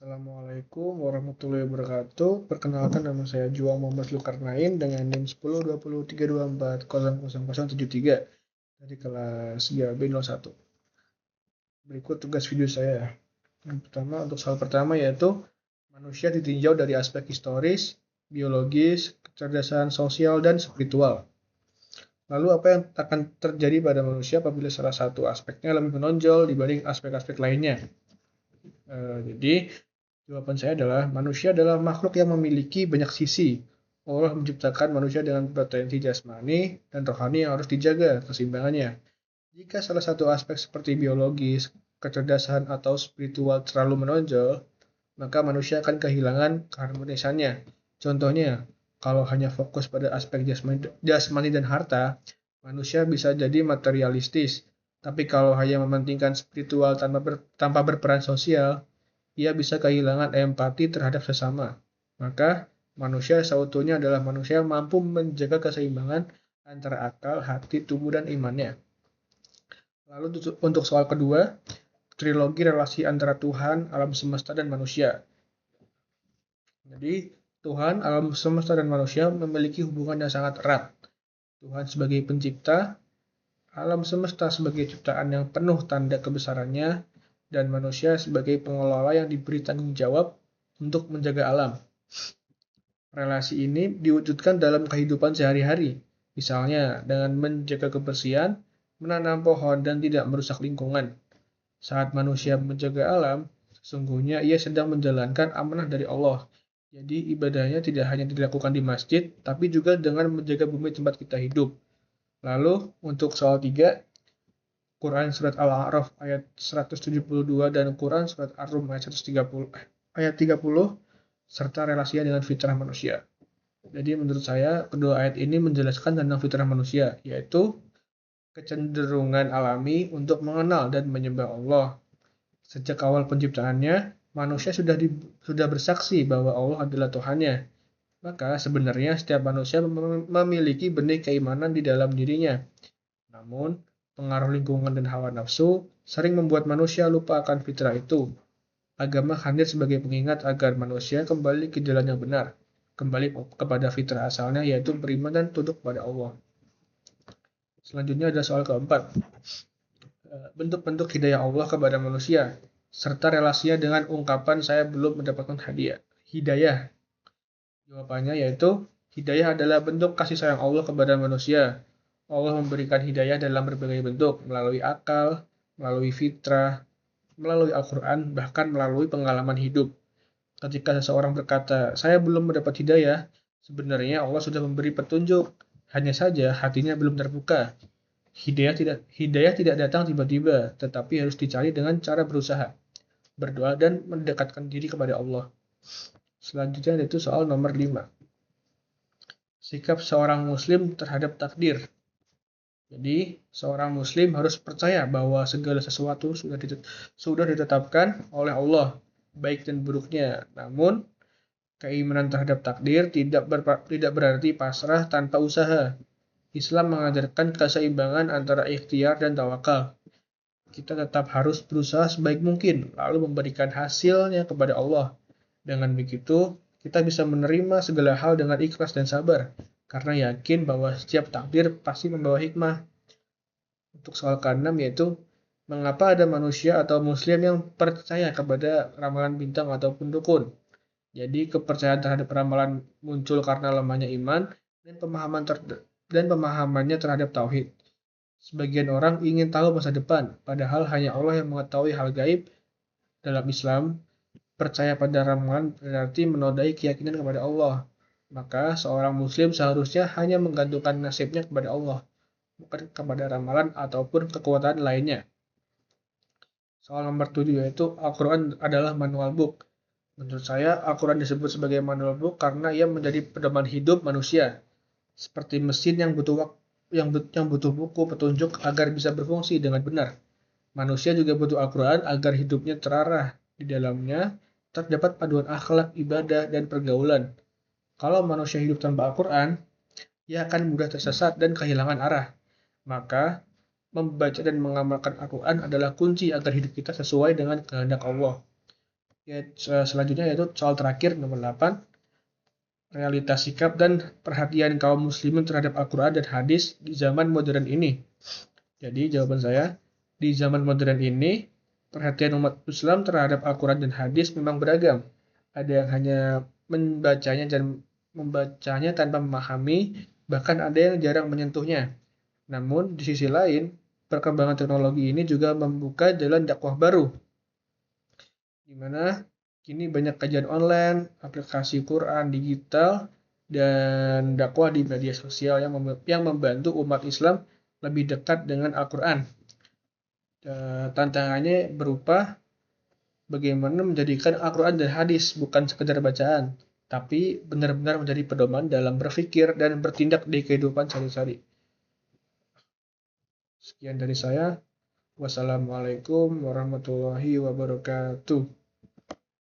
Assalamualaikum warahmatullahi wabarakatuh. Perkenalkan, nama saya Juang Muhammad Zulkarnain dengan NIM 102032400073 dari kelas 3B01. Berikut tugas video saya. Untuk soal pertama yaitu manusia ditinjau dari aspek historis, biologis, kecerdasan sosial, dan spiritual. Lalu apa yang akan terjadi pada manusia apabila salah satu aspeknya lebih menonjol dibanding aspek-aspek lainnya? Jadi jawaban saya adalah manusia adalah makhluk yang memiliki banyak sisi. Allah menciptakan manusia dengan potensi jasmani dan rohani yang harus dijaga keseimbangannya. Jika salah satu aspek seperti biologis, kecerdasan, atau spiritual terlalu menonjol, maka manusia akan kehilangan keharmonisannya. Contohnya, kalau hanya fokus pada aspek jasmani dan harta, manusia bisa jadi materialistis. Tapi kalau hanya mementingkan spiritual tanpa berperan sosial, ia bisa kehilangan empati terhadap sesama. Maka, manusia seutuhnya adalah manusia yang mampu menjaga keseimbangan antara akal, hati, tubuh, dan imannya. Lalu untuk soal kedua, trilogi relasi antara Tuhan, alam semesta, dan manusia. Jadi, Tuhan, alam semesta, dan manusia memiliki hubungan yang sangat erat. Tuhan sebagai pencipta, alam semesta sebagai ciptaan yang penuh tanda kebesarannya, dan manusia sebagai pengelola yang diberi tanggung jawab untuk menjaga alam. Relasi ini diwujudkan dalam kehidupan sehari-hari, misalnya dengan menjaga kebersihan, menanam pohon, dan tidak merusak lingkungan. Saat manusia menjaga alam, sesungguhnya ia sedang menjalankan amanah dari Allah. Jadi ibadahnya tidak hanya dilakukan di masjid, tapi juga dengan menjaga bumi tempat kita hidup. Lalu untuk soal 3, Quran Surat Al-A'raf ayat 172 dan Quran Surat Ar-Rum ayat 30, serta relasinya dengan fitrah manusia. Jadi menurut saya, kedua ayat ini menjelaskan tentang fitrah manusia, yaitu kecenderungan alami untuk mengenal dan menyembah Allah. Sejak awal penciptaannya, manusia sudah bersaksi bahwa Allah adalah Tuhannya. Maka sebenarnya setiap manusia memiliki benih keimanan di dalam dirinya. Namun, pengaruh lingkungan dan hawa nafsu sering membuat manusia lupa akan fitrah itu. Agama hadir sebagai pengingat agar manusia kembali ke jalan yang benar, kembali kepada fitrah asalnya, yaitu beriman dan tunduk kepada Allah. Selanjutnya ada soal keempat, bentuk-bentuk hidayah Allah kepada manusia, serta relasinya dengan ungkapan saya belum mendapatkan hidayah. Jawabannya yaitu, hidayah adalah bentuk kasih sayang Allah kepada manusia. Allah memberikan hidayah dalam berbagai bentuk, melalui akal, melalui fitrah, melalui Al-Quran, bahkan melalui pengalaman hidup. Ketika seseorang berkata, saya belum mendapat hidayah, sebenarnya Allah sudah memberi petunjuk, hanya saja hatinya belum terbuka. Hidayah tidak datang tiba-tiba, tetapi harus dicari dengan cara berusaha, berdoa, dan mendekatkan diri kepada Allah. Selanjutnya yaitu soal nomor 5. Sikap seorang muslim terhadap takdir. Jadi, seorang muslim harus percaya bahwa segala sesuatu sudah ditetapkan oleh Allah, baik dan buruknya. Namun, keimanan terhadap takdir tidak berarti pasrah tanpa usaha. Islam mengajarkan keseimbangan antara ikhtiar dan tawakal. Kita tetap harus berusaha sebaik mungkin, lalu memberikan hasilnya kepada Allah. Dengan begitu, kita bisa menerima segala hal dengan ikhlas dan sabar, karena yakin bahwa setiap takdir pasti membawa hikmah. Untuk soal ke-6 yaitu, mengapa ada manusia atau muslim yang percaya kepada ramalan bintang ataupun dukun? Jadi kepercayaan terhadap ramalan muncul karena lemahnya iman dan pemahamannya terhadap tauhid. Sebagian orang ingin tahu masa depan, padahal hanya Allah yang mengetahui hal gaib. Dalam Islam, percaya pada ramalan berarti menodai keyakinan kepada Allah. Maka seorang muslim seharusnya hanya menggantungkan nasibnya kepada Allah, bukan kepada ramalan ataupun kekuatan lainnya. Soal nomor 7 yaitu Al-Quran adalah manual book. Menurut saya, Al-Quran disebut sebagai manual book karena ia menjadi pedoman hidup manusia, seperti mesin yang butuh buku petunjuk agar bisa berfungsi dengan benar. Manusia juga butuh Al-Quran agar hidupnya terarah. Di dalamnya terdapat paduan akhlak, ibadah, dan pergaulan. Kalau manusia hidup tanpa Al-Quran, ia akan mudah tersesat dan kehilangan arah. Maka, membaca dan mengamalkan Al-Quran adalah kunci agar hidup kita sesuai dengan kehendak Allah. Selanjutnya yaitu soal terakhir nomor 8, realitas sikap dan perhatian kaum muslimin terhadap Al-Quran dan hadis di zaman modern ini. Jadi jawaban saya, di zaman modern ini, perhatian umat Islam terhadap Al-Quran dan hadis memang beragam. Ada yang hanya membacanya tanpa memahami, bahkan ada yang jarang menyentuhnya. Namun, di sisi lain, perkembangan teknologi ini juga membuka jalan dakwah baru, di mana kini banyak kajian online, aplikasi Quran digital, dan dakwah di media sosial yang membantu umat Islam lebih dekat dengan Al-Quran. Tantangannya berupa bagaimana menjadikan Al-Quran dan hadis bukan sekedar bacaan, tapi benar-benar menjadi pedoman dalam berpikir dan bertindak di kehidupan sehari-hari. Sekian dari saya. Wassalamualaikum warahmatullahi wabarakatuh.